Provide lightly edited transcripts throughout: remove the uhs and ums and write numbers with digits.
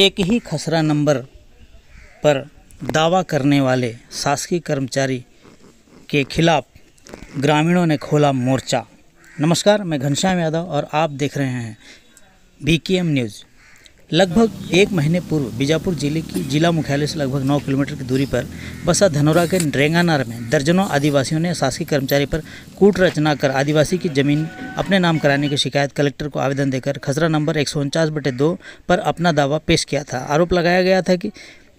एक ही खसरा नंबर पर दावा करने वाले शासकीय कर्मचारी के खिलाफ ग्रामीणों ने खोला मोर्चा। नमस्कार, मैं घनश्याम यादव और आप देख रहे हैं BKM न्यूज़। लगभग एक महीने पूर्व बीजापुर जिले की जिला मुख्यालय से लगभग 9 किलोमीटर की दूरी पर बसा धनौरा के रेंगानार में दर्जनों आदिवासियों ने शासकीय कर्मचारी पर कूट रचना कर आदिवासी की जमीन अपने नाम कराने की शिकायत कलेक्टर को आवेदन देकर खसरा नंबर 149/2 पर अपना दावा पेश किया था। आरोप लगाया गया था कि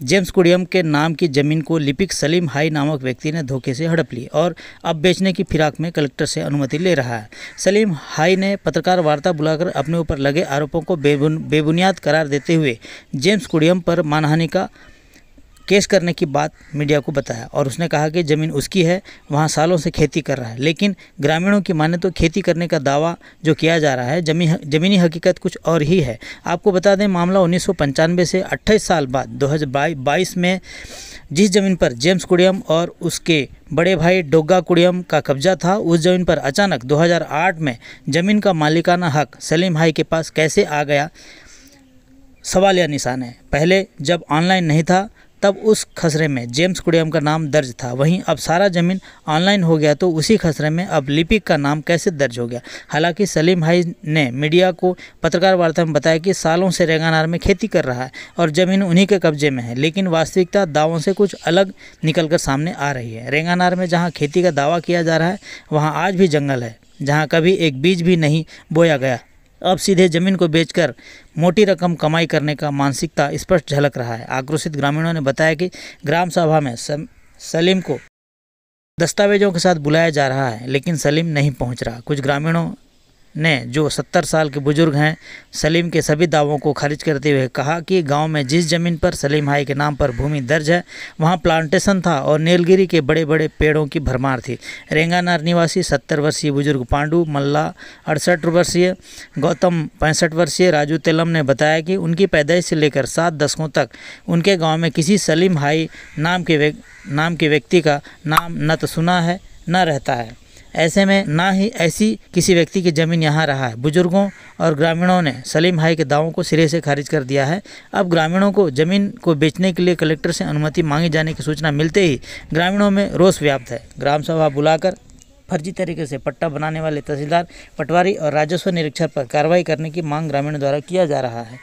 जेम्स कुडियम के नाम की जमीन को लिपिक सलीम हाई नामक व्यक्ति ने धोखे से हड़प ली और अब बेचने की फिराक में कलेक्टर से अनुमति ले रहा है। सलीम हाई ने पत्रकार वार्ता बुलाकर अपने ऊपर लगे आरोपों को बेबुनियाद करार देते हुए जेम्स कुडियम पर मानहानि का केस करने की बात मीडिया को बताया और उसने कहा कि ज़मीन उसकी है, वहाँ सालों से खेती कर रहा है। लेकिन ग्रामीणों की माने तो खेती करने का दावा जो किया जा रहा है ज़मीनी हकीकत कुछ और ही है। आपको बता दें, मामला 1995 से 28 साल बाद 2022 में जिस ज़मीन पर जेम्स कुडियम और उसके बड़े भाई डोग्गा कुडियम का कब्जा था, उस ज़मीन पर अचानक 2008 में ज़मीन का मालिकाना हक सलीम हाई के पास कैसे आ गया, सवाल या निशान है। पहले जब ऑनलाइन नहीं था तब उस खसरे में जेम्स कुडियम का नाम दर्ज था, वहीं अब सारा ज़मीन ऑनलाइन हो गया तो उसी खसरे में अब लिपिक का नाम कैसे दर्ज हो गया। हालांकि सलीम हाई ने मीडिया को पत्रकार वार्ता में बताया कि सालों से रेंगानार में खेती कर रहा है और ज़मीन उन्हीं के कब्जे में है, लेकिन वास्तविकता दावों से कुछ अलग निकलकर सामने आ रही है। रेंगानार में जहाँ खेती का दावा किया जा रहा है वहाँ आज भी जंगल है, जहाँ कभी एक बीज भी नहीं बोया गया। अब सीधे जमीन को बेचकर मोटी रकम कमाई करने का मानसिकता स्पष्ट झलक रहा है। आक्रोशित ग्रामीणों ने बताया कि ग्राम सभा में सलीम को दस्तावेजों के साथ बुलाया जा रहा है, लेकिन सलीम नहीं पहुंच रहा। कुछ ग्रामीणों ने, जो 70 साल के बुजुर्ग हैं, सलीम के सभी दावों को खारिज करते हुए कहा कि गांव में जिस जमीन पर सलीम हाई के नाम पर भूमि दर्ज है वहां प्लांटेशन था और नीलगिरी के बड़े बड़े पेड़ों की भरमार थी। रेंगानार निवासी 70 वर्षीय बुजुर्ग पांडु मल्ला, 68 वर्षीय गौतम, 65 वर्षीय राजू तेलम ने बताया कि उनकी पैदाइश से लेकर 7 दशकों तक उनके गाँव में किसी सलीम हाई नाम के व्यक्ति का नाम न तो सुना है न रहता है। ऐसे में ना ही ऐसी किसी व्यक्ति की ज़मीन यहाँ रहा है। बुजुर्गों और ग्रामीणों ने सलीम हाई के दावों को सिरे से खारिज कर दिया है। अब ग्रामीणों को ज़मीन को बेचने के लिए कलेक्टर से अनुमति मांगे जाने की सूचना मिलते ही ग्रामीणों में रोष व्याप्त है। ग्राम सभा बुलाकर फर्जी तरीके से पट्टा बनाने वाले तहसीलदार, पटवारी और राजस्व निरीक्षक पर कार्रवाई करने की मांग ग्रामीणों द्वारा किया जा रहा है।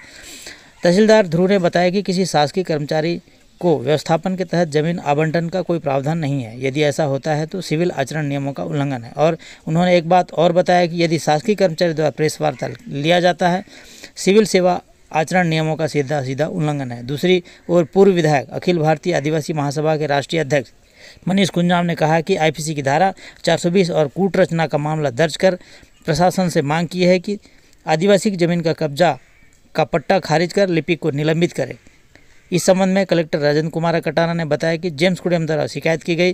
तहसीलदार ध्रुव ने बताया कि किसी शासकीय कर्मचारी को व्यवस्थापन के तहत जमीन आवंटन का कोई प्रावधान नहीं है। यदि ऐसा होता है तो सिविल आचरण नियमों का उल्लंघन है। और उन्होंने एक बात और बताया कि यदि शासकीय कर्मचारी द्वारा प्रेस वार्ता लिया जाता है, सिविल सेवा आचरण नियमों का सीधा उल्लंघन है। दूसरी ओर पूर्व विधायक, अखिल भारतीय आदिवासी महासभा के राष्ट्रीय अध्यक्ष मनीष कुंजाम ने कहा कि IPC की धारा 420 और कूट रचना का मामला दर्ज कर प्रशासन से मांग की है कि आदिवासी की जमीन का कब्जा का पट्टा खारिज कर लिपिक को निलंबित करे। इस संबंध में कलेक्टर राजेंद्र कुमार कटाना ने बताया कि जेम्स कुडियम द्वारा शिकायत की गई।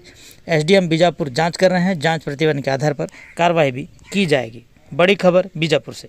SDM बीजापुर जांच कर रहे हैं। जांच प्रतिवेदन के आधार पर कार्रवाई भी की जाएगी। बड़ी खबर बीजापुर से।